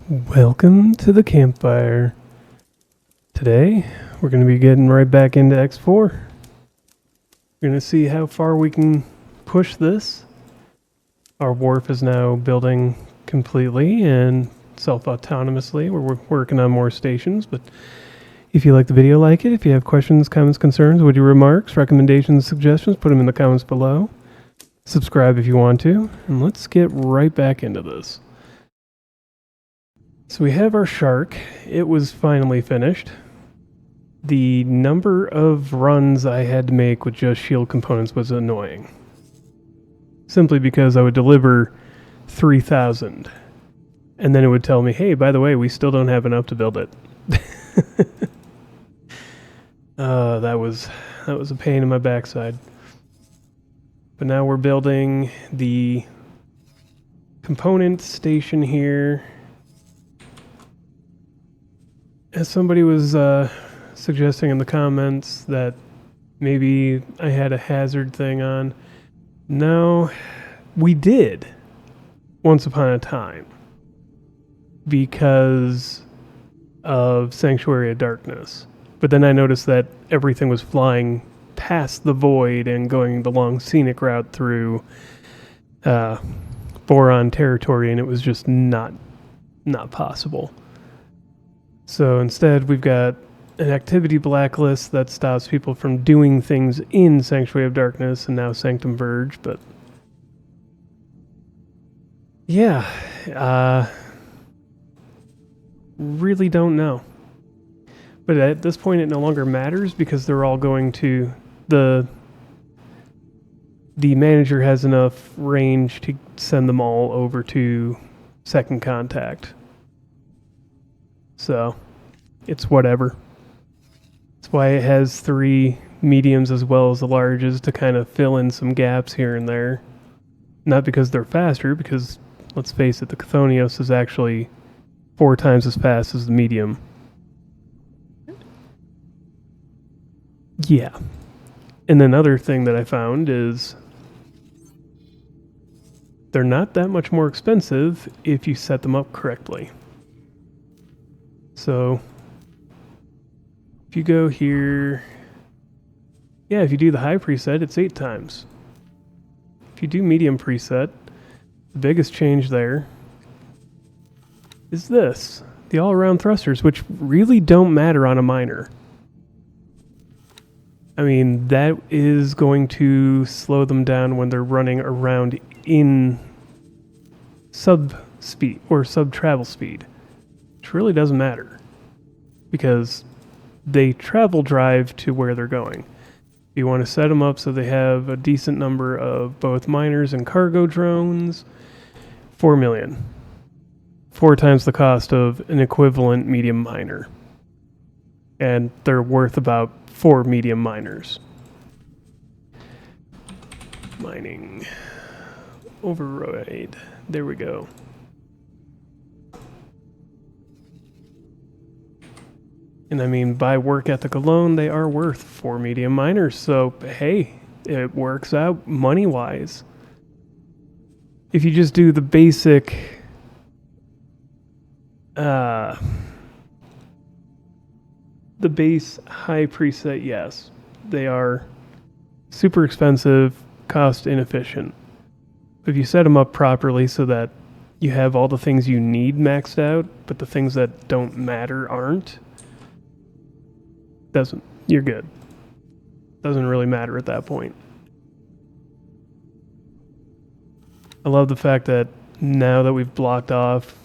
Welcome to the Campfire. Today, we're going to be getting right back into X4. We're going to see how far we can push this. Our wharf is now building completely and self-autonomously. We're working on more stations, but if you like the video, like it. If you have questions, comments, concerns, witty remarks, recommendations, suggestions, put them in the comments below. Subscribe if you want to, and let's get right back into this. So we have our shark. It was finally finished. The number of runs I had to make with just shield components was annoying. Simply because I would deliver 3,000. And then it would tell me, hey, by the way, we still don't have enough to build it. That was a pain in my backside. But now we're building the component station here. As somebody was suggesting in the comments that maybe I had a hazard thing on. No, we did once upon a time because of Sanctuary of Darkness. But then I noticed that everything was flying past the void and going the long scenic route through Boron territory, and it was just not possible. So instead, we've got an activity blacklist that stops people from doing things in Sanctuary of Darkness and now Sanctum Verge, but yeah, really don't know. But at this point, it no longer matters because they're all going to the manager has enough range to send them all over to second contact. So, it's whatever. That's why it has 3 mediums as well as the larges to kind of fill in some gaps here and there. Not because they're faster, because, let's face it, the Chthonios is actually 4 times as fast as the medium. Yeah. And another thing that I found is they're not that much more expensive if you set them up correctly. So, if you go here, yeah, if you do the high preset, it's 8 times. If you do medium preset, the biggest change there is this, the all-around thrusters, which really don't matter on a miner. I mean, that is going to slow them down when they're running around in sub-speed or sub-travel speed. Which really doesn't matter because they travel drive to where they're going. You want to set them up so they have a decent number of both miners and cargo drones. 4 million. 4 times the cost of an equivalent medium miner. And they're worth about 4 medium miners. Mining. Override. There we go. And I mean, by work ethic alone, they are worth 4 medium miners. So, hey, it works out money-wise. If you just do the basic... the base high preset, yes. They are super expensive, cost inefficient. If you set them up properly so that you have all the things you need maxed out, but the things that don't matter aren't, you're good. Doesn't really matter at that point. I love the fact that now that we've blocked off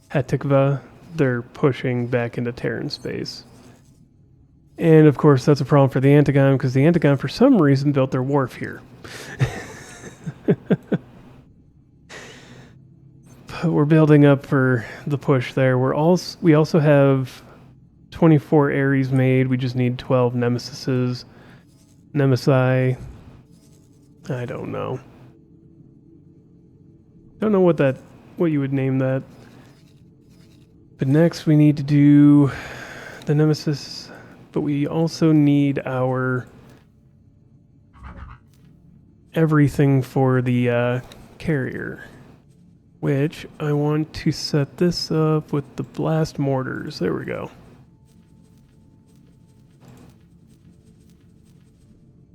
Hatikva, they're pushing back into Terran space. And of course that's a problem for the Antagon because the Antagon for some reason built their wharf here. But we're building up for the push there. We also have 24 Ares made. We just need 12 Nemesises. Nemesi. I don't know. Don't know what you would name that. But next we need to do the Nemesis, but we also need our everything for the carrier. which I want to set this up with the blast mortars. There we go.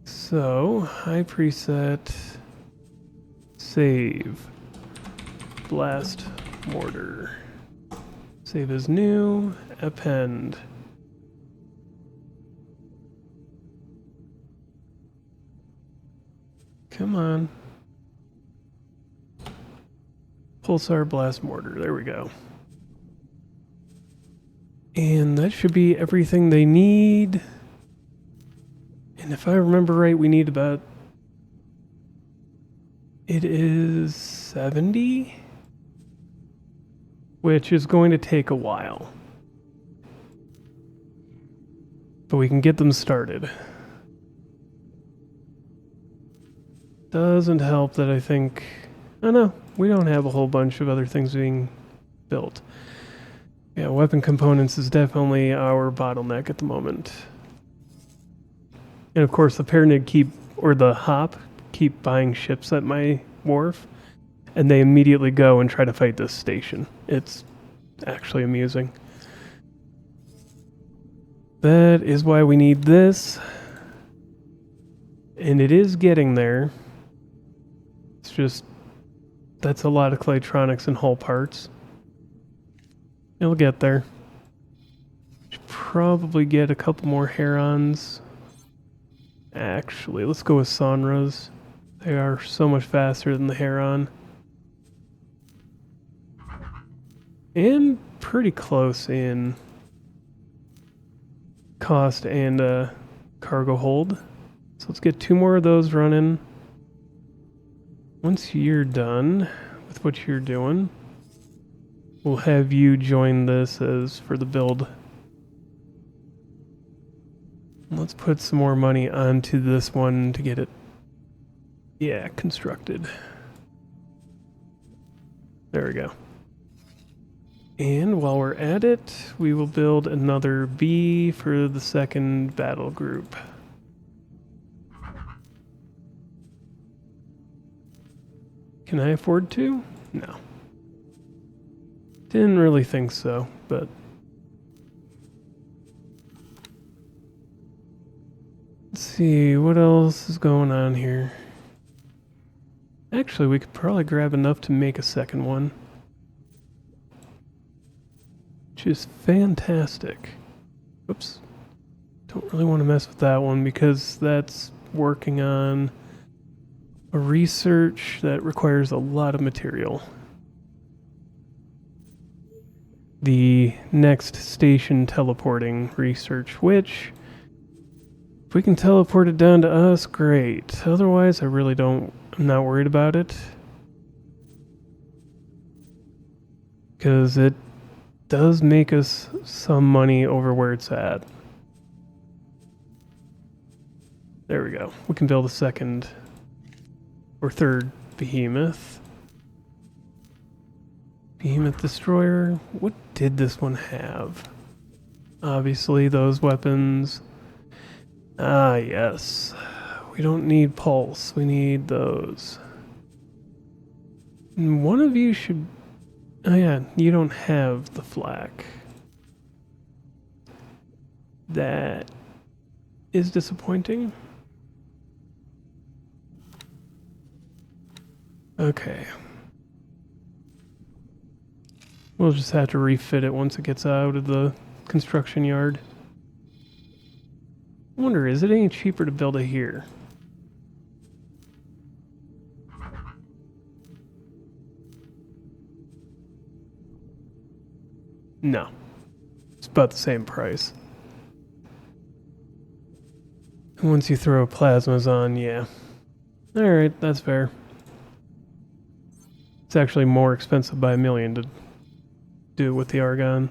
So, high preset, save, blast mortar. Save as new, append. Come on. Pulsar blast mortar, there we go. And that should be everything they need. And if I remember right, we need about... It is 70? Which is going to take a while. But we can get them started. Doesn't help that I think... Oh no, we don't have a whole bunch of other things being built. Yeah, weapon components is definitely our bottleneck at the moment. And of course the Paranid the Hop keep buying ships at my wharf, and they immediately go and try to fight this station. It's actually amusing. That is why we need this. And it is getting there. It's just, that's a lot of Claytronics and hull parts. It'll get there. Should probably get a couple more Herons. Actually, let's go with Sonras. They are so much faster than the Heron. And pretty close in cost and cargo hold. So let's get 2 more of those running. Once you're done with what you're doing, we'll have you join this as for the build. Let's put some more money onto this one to get it, constructed. There we go. And while we're at it, we will build another B for the second battle group. Can I afford to? No. Didn't really think so, but... Let's see, what else is going on here? Actually, we could probably grab enough to make a second one. Which is fantastic. Oops. Don't really want to mess with that one because that's working on a research that requires a lot of material. The next station teleporting research, which... if we can teleport it down to us, great. Otherwise, I'm not worried about it. Because it does make us some money over where it's at. There we go. We can build a second or third behemoth. Behemoth destroyer. What did this one have? Obviously, those weapons. Ah, yes. We don't need pulse. We need those. And one of you should... Oh yeah, you don't have the flak. That is disappointing. Okay. We'll just have to refit it once it gets out of the construction yard. I wonder, is it any cheaper to build it here? No. It's about the same price. And once you throw plasmas on, yeah. Alright, that's fair. It's actually more expensive by 1,000,000 to do it with the argon.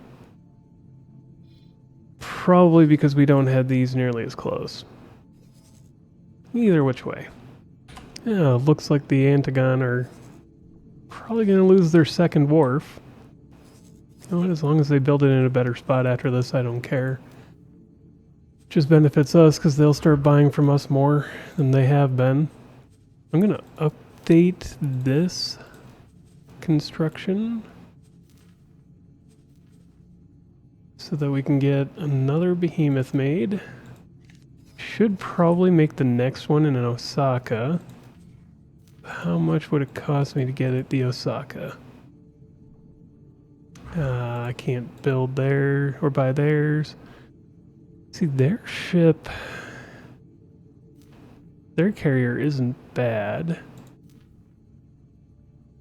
Probably because we don't have these nearly as close. Either which way. Yeah, looks like the Antagon are probably going to lose their second wharf. You know what, as long as they build it in a better spot after this, I don't care. Just benefits us because they'll start buying from us more than they have been. I'm going to update this construction so that we can get another behemoth made. Should probably make the next one in Osaka. How much would it cost me to get it the Osaka? I can't build there or buy theirs. See, their ship, their carrier isn't bad,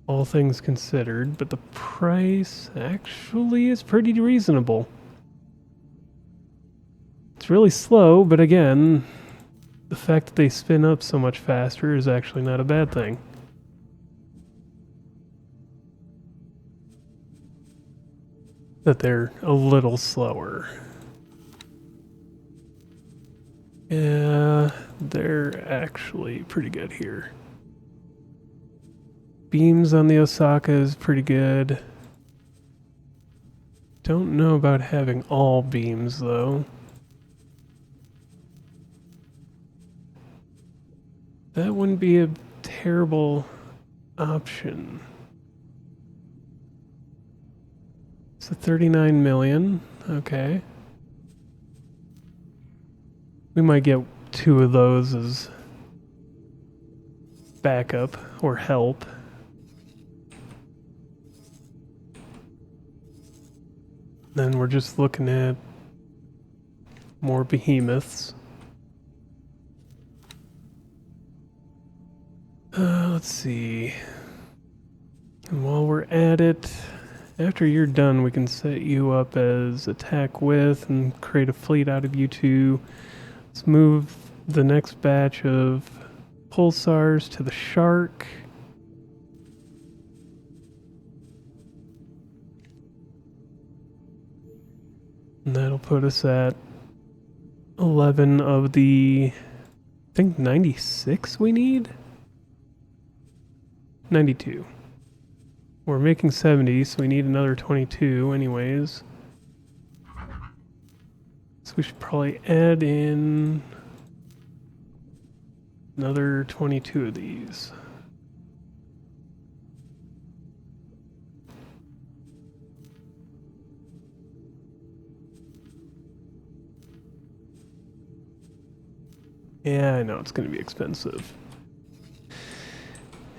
all things considered, but the price actually is pretty reasonable. It's really slow, but again, the fact that they spin up so much faster is actually not a bad thing. That they're a little slower. Yeah, they're actually pretty good here. Beams on the Osaka is pretty good. Don't know about having all beams though. That wouldn't be a terrible option. So 39 million, okay. We might get 2 of those as backup or help. Then we're just looking at more behemoths. Let's see. And while we're at it, after you're done, we can set you up as attack with and create a fleet out of you two. Let's move the next batch of pulsars to the shark. And that'll put us at 11 of the, I think 96 we need? 92. We're making 70, so we need another 22 anyways. So we should probably add in another 22 of these. Yeah, I know it's going to be expensive.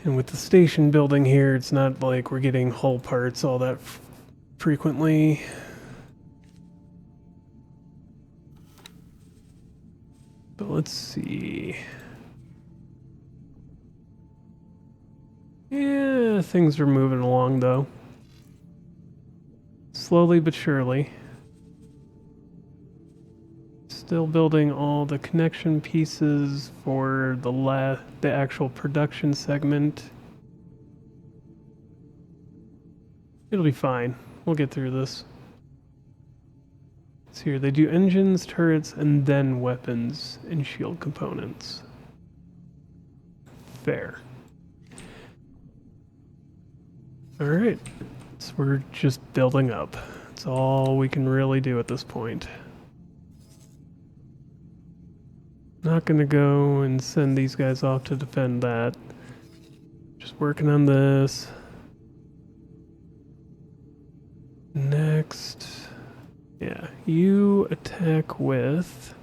And with the station building here, it's not like we're getting hull parts all that frequently. But let's see. Yeah, things are moving along though. Slowly but surely. Still building all the connection pieces for the actual production segment. It'll be fine. We'll get through this. So here they do engines, turrets, and then weapons and shield components. Fair. Alright, so we're just building up. That's all we can really do at this point. Not gonna go and send these guys off to defend that. Just working on this. Next. Yeah, you attack with...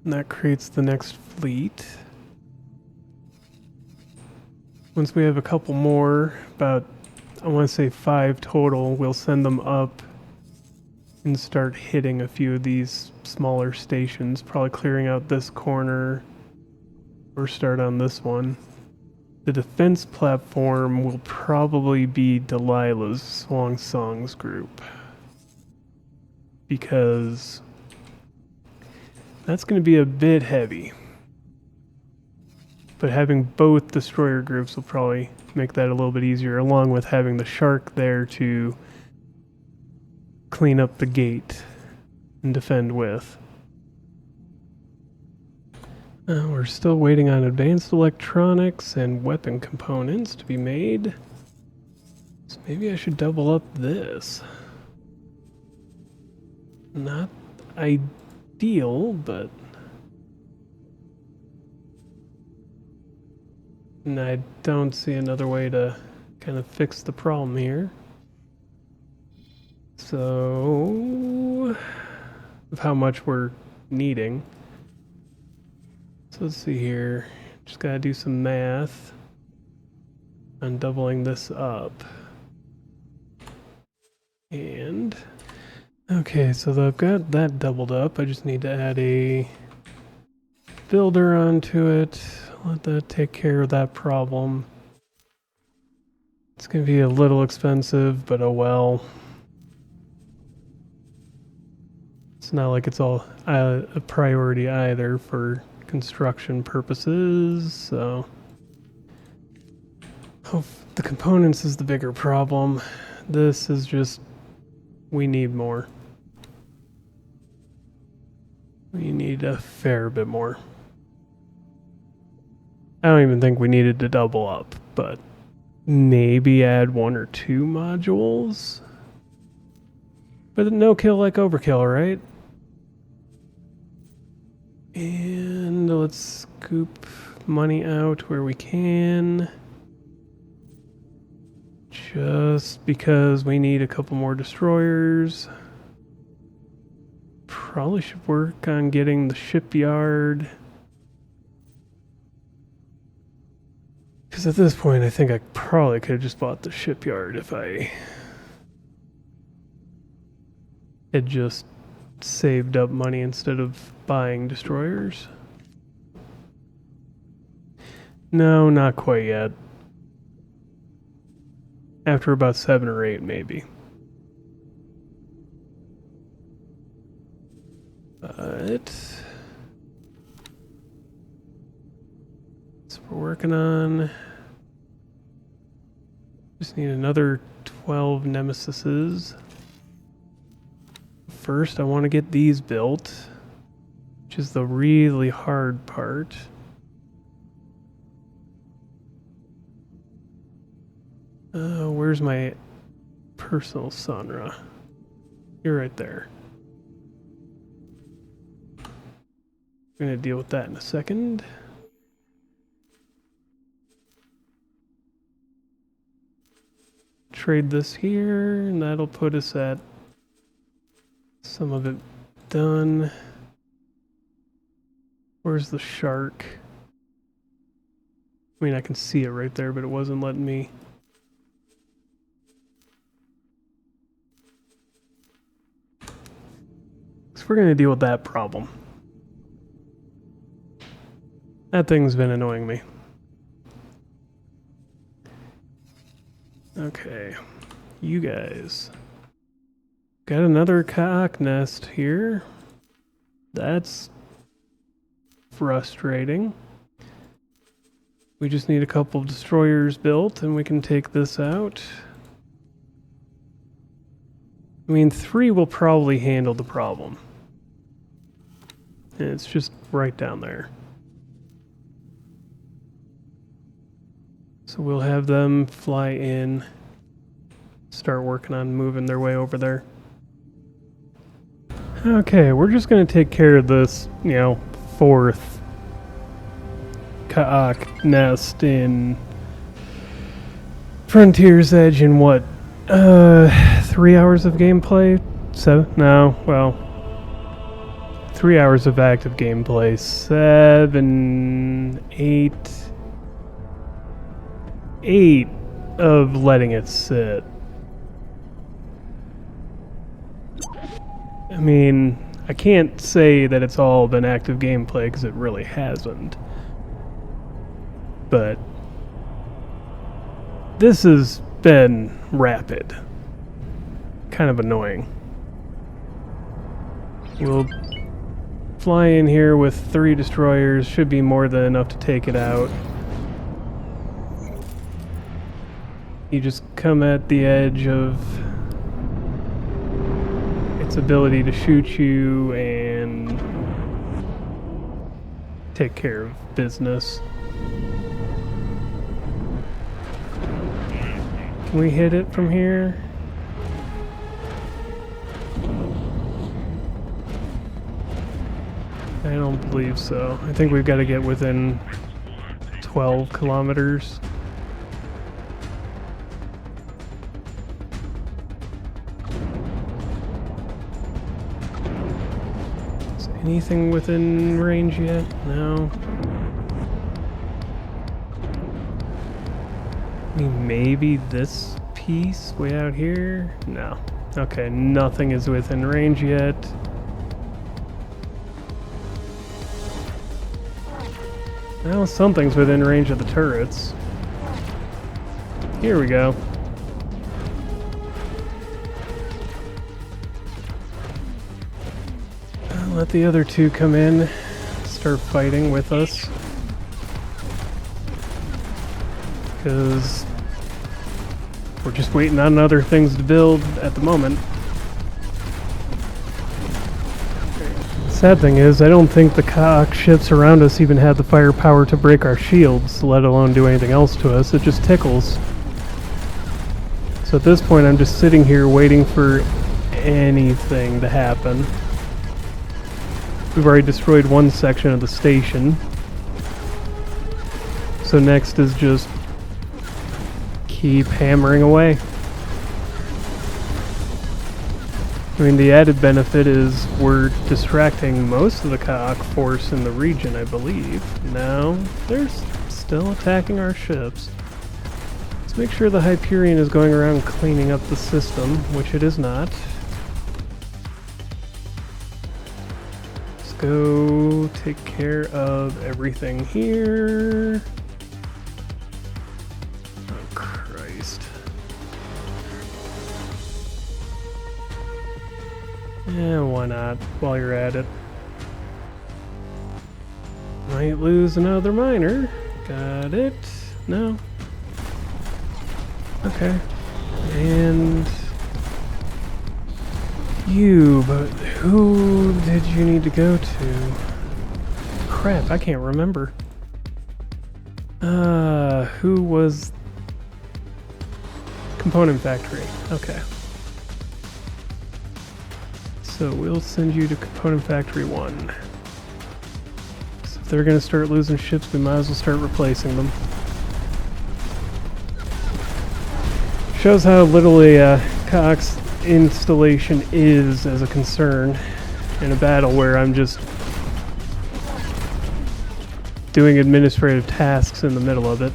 And that creates the next fleet. Once we have a couple more, about I want to say 5 total, we'll send them up and start hitting a few of these smaller stations, probably clearing out this corner or start on this one. The defense platform will probably be Delilah's Swan Songs group, because that's going to be a bit heavy. But having both destroyer groups will probably make that a little bit easier, along with having the shark there to clean up the gate and defend with. We're still waiting on advanced electronics and weapon components to be made. So maybe I should double up this. Not ideal, but And I don't see another way to kind of fix the problem here. So, of how much we're needing. So let's see here. Just gotta do some math on doubling this up. And, okay, so I've got that doubled up. I just need to add a builder onto it. Let that take care of that problem. It's going to be a little expensive, but oh well. It's not like it's all a priority either for construction purposes, so... Oh, the components is the bigger problem. This is just... we need more. We need a fair bit more. I don't even think we needed to double up, but maybe add 1 or 2 modules? But no kill like overkill, right? And let's scoop money out where we can. Just because we need a couple more destroyers. Probably should work on getting the shipyard. Because at this point, I think I probably could have just bought the shipyard if I had just saved up money instead of buying destroyers. No, not quite yet. After about 7 or 8, maybe. But... so we're working on... just need another 12 Nemesises. First, I want to get these built, which is the really hard part. Where's my personal Sonra? You're right there. I'm going to deal with that in a second. Trade this here, and that'll put us at some of it done. Where's the shark? I mean, I can see it right there, but it wasn't letting me. So we're going to deal with that problem. That thing's been annoying me. Okay, you guys. Got another cock nest here. That's frustrating. We just need a couple of destroyers built and we can take this out. I mean, 3 will probably handle the problem. And it's just right down there. So we'll have them fly in, start working on moving their way over there. Okay, we're just going to take care of this, 4th Kaak nest in Frontier's Edge in what? 3 hours of gameplay? 7? No, well, 3 hours of active gameplay. 7, 8 of letting it sit. I mean, I can't say that it's all been active gameplay because it really hasn't. But this has been rapid. Kind of annoying. We'll fly in here with 3 destroyers. Should be more than enough to take it out. You just come at the edge of its ability to shoot you and take care of business. Can we hit it from here? I don't believe so. I think we've got to get within 12 kilometers. Is anything within range yet? No. I mean, maybe this piece way out here? No. Okay, nothing is within range yet. Well, something's within range of the turrets. Here we go. I'll let the other two come in, start fighting with us. Because we're just waiting on other things to build at the moment. Sad thing is, I don't think the cock ships around us even have the firepower to break our shields, let alone do anything else to us. It just tickles. So at this point, I'm just sitting here waiting for anything to happen. We've already destroyed one section of the station. So next is just keep hammering away. I mean, the added benefit is we're distracting most of the Kaak force in the region, I believe. Now, they're still attacking our ships. Let's make sure the Hyperion is going around cleaning up the system, which it is not. Let's go take care of everything here. Oh, Christ. Yeah, why not, while you're at it. Might lose another miner. Got it. No. Okay. And you, but who did you need to go to? Crap, I can't remember. Who was Component Factory? Okay. So we'll send you to Component Factory 1. So if they're going to start losing ships, we might as well start replacing them. Shows how little a Kaak's installation is as a concern in a battle where I'm just doing administrative tasks in the middle of it.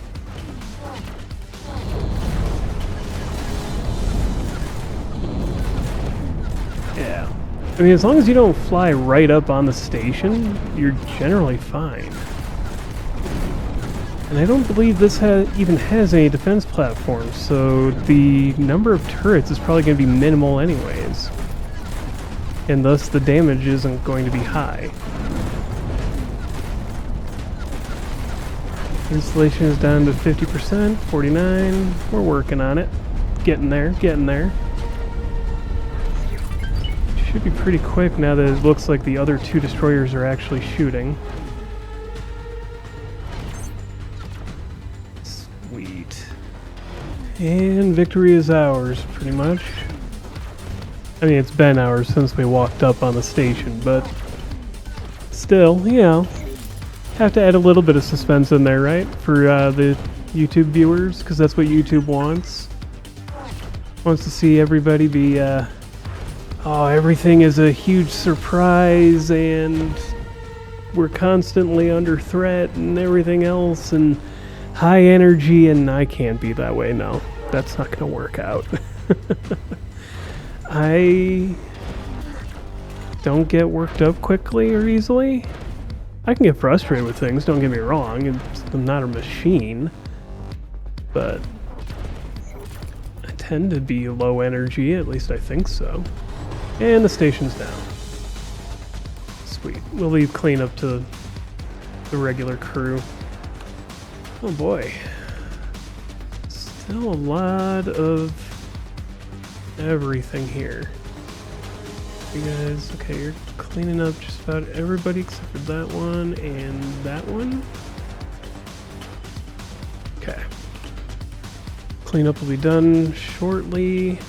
I mean, as long as you don't fly right up on the station, you're generally fine. And I don't believe this even has any defense platforms, so the number of turrets is probably going to be minimal anyways. And thus the damage isn't going to be high. Installation is down to 50%, 49. We're working on it. Getting there, getting there. Should be pretty quick now that it looks like the other two destroyers are actually shooting. Sweet. And victory is ours, pretty much. I mean, it's been ours since we walked up on the station, but still, you know, have to add a little bit of suspense in there, right? For the YouTube viewers, because that's what YouTube wants. Wants to see everybody be, oh, everything is a huge surprise and we're constantly under threat and everything else and high energy, and I can't be that way. No, that's not going to work out. I don't get worked up quickly or easily. I can get frustrated with things, don't get me wrong. I'm not a machine, but I tend to be low energy, at least I think so. And the station's down. Sweet. We'll leave cleanup to the regular crew. Oh boy. Still a lot of everything here. You guys, okay, you're cleaning up just about everybody except for that one and that one. Okay. Cleanup will be done shortly.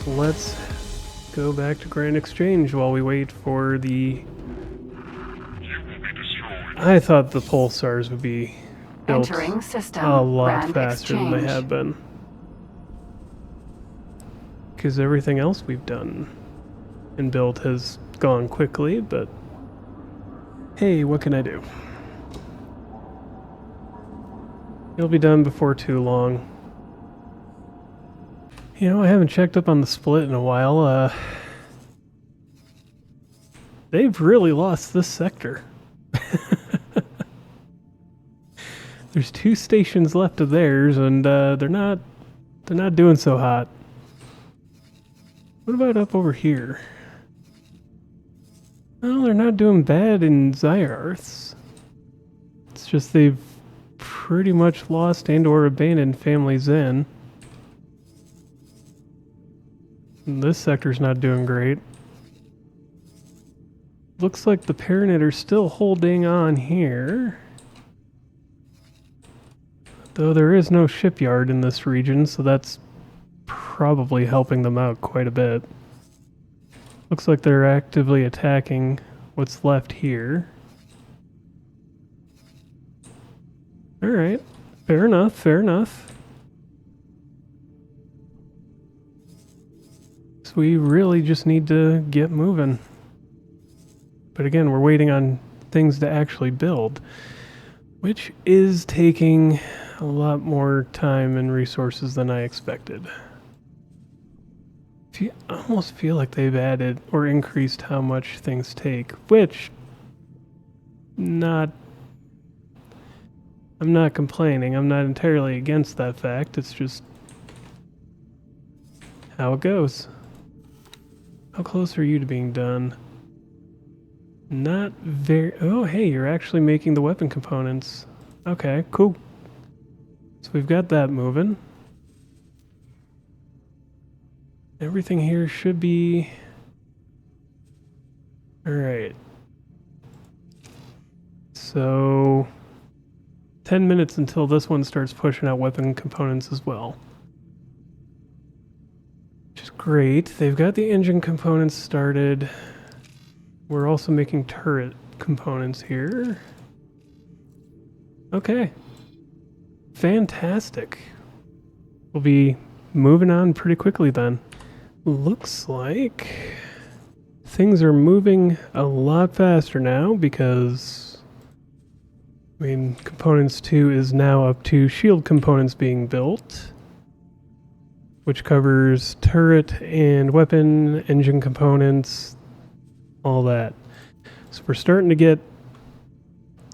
Let's go back to Grand Exchange while we wait for the... I thought the pulsars would be built Entering system. a lot Brand faster than they exchange. have been. Because everything else we've done and built has gone quickly, but hey, what can I do? It'll be done before too long. You know, I haven't checked up on the split in a while. They've really lost this sector. There's 2 stations left of theirs, and they're not doing so hot. What about up over here? Well, they're not doing bad in Zyarths. It's just they've pretty much lost and or abandoned Family Zen. And this sector's not doing great. Looks like the Paranet are still holding on here. Though there is no shipyard in this region, so that's probably helping them out quite a bit. Looks like they're actively attacking what's left here. Alright, fair enough, fair enough. So we really just need to get moving. But again, we're waiting on things to actually build, which is taking a lot more time and resources than I expected. I almost feel like they've added or increased how much things take, which I'm not complaining. I'm not entirely against that fact. It's just how it goes. How close are you to being done? Not very... Oh, hey, you're actually making the weapon components. Okay, cool. So we've got that moving. Everything here should be... Alright. So... 10 minutes until this one starts pushing out weapon components as well. Which is great. They've got the engine components started. We're also making turret components here. Okay. Fantastic. We'll be moving on pretty quickly then. Looks like things are moving a lot faster now because, I mean, Components 2 is now up to shield components being built, which covers turret and weapon, engine components, all that. So we're starting to get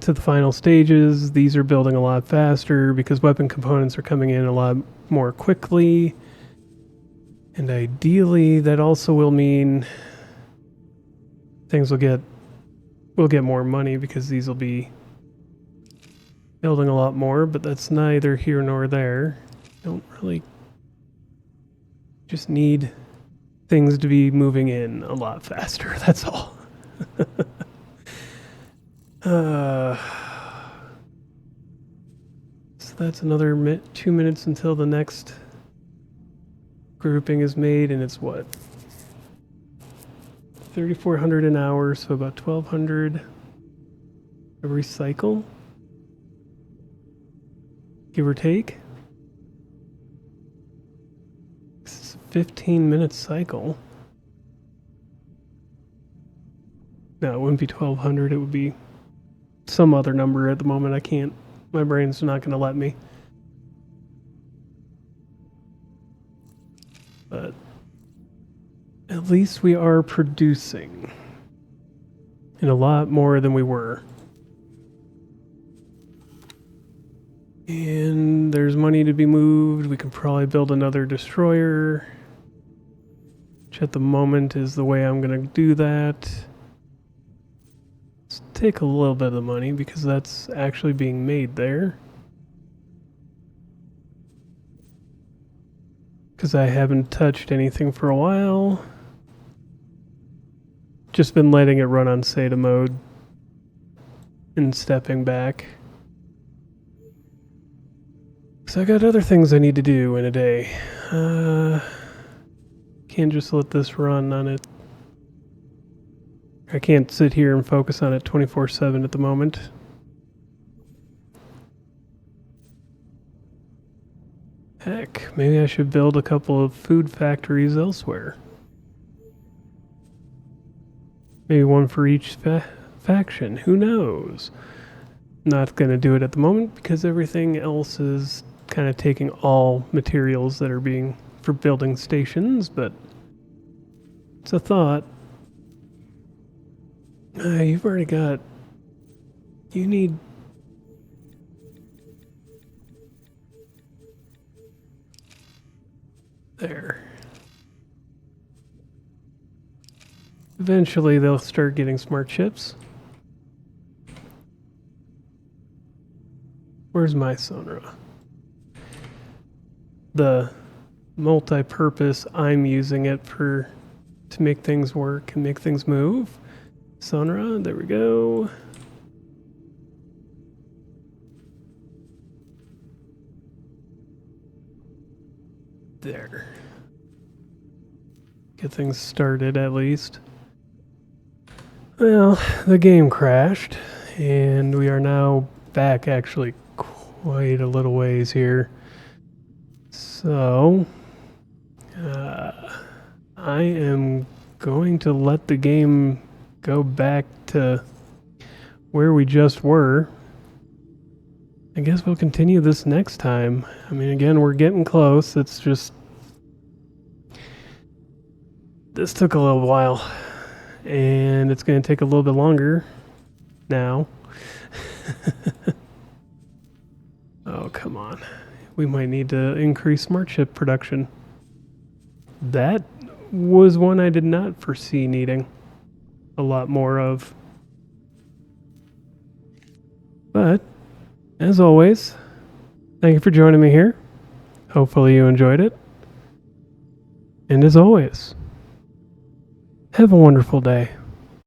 to the final stages. These are building a lot faster because weapon components are coming in a lot more quickly. And ideally, that also will mean things will get more money because these will be building a lot more, but that's neither here nor there. Don't really just need things to be moving in a lot faster, that's all. So that's another 2 minutes until the next grouping is made, and it's what? 3,400 an hour, so about 1,200 every cycle, give or take. It's a 15-minute cycle. No, it wouldn't be 1,200, it would be some other number at the moment. I can't, my brain's not going to let me. But at least we are producing, and a lot more than we were. And there's money to be moved. We can probably build another destroyer, which at the moment is the way I'm going to do that. Let's take a little bit of the money because that's actually being made there. Because I haven't touched anything for a while. Just been letting it run on SATA mode and stepping back. So I got other things I need to do in a day. Can't just let this run on it. I can't sit here and focus on it 24/7 at the moment. Heck, maybe I should build a couple of food factories elsewhere. Maybe one for each faction. Who knows? Not going to do it at the moment because everything else is kind of taking all materials that are being for building stations, but it's a thought. You've already got... You need... There. Eventually they'll start getting smart chips. Where's my Sonra? The multi-purpose, I'm using it to make things work and make things move. Sonra, there we go. There. Get things started at least. Well, the game crashed, and we are now back actually quite a little ways here. So, I am going to let the game go back to where we just were. I guess we'll continue this next time. I mean, again, we're getting close. It's just... This took a little while, and it's going to take a little bit longer now. Oh, come on. We might need to increase smart chip production. That was one I did not foresee needing a lot more of. But, as always, thank you for joining me here. Hopefully you enjoyed it. And as always, have a wonderful day.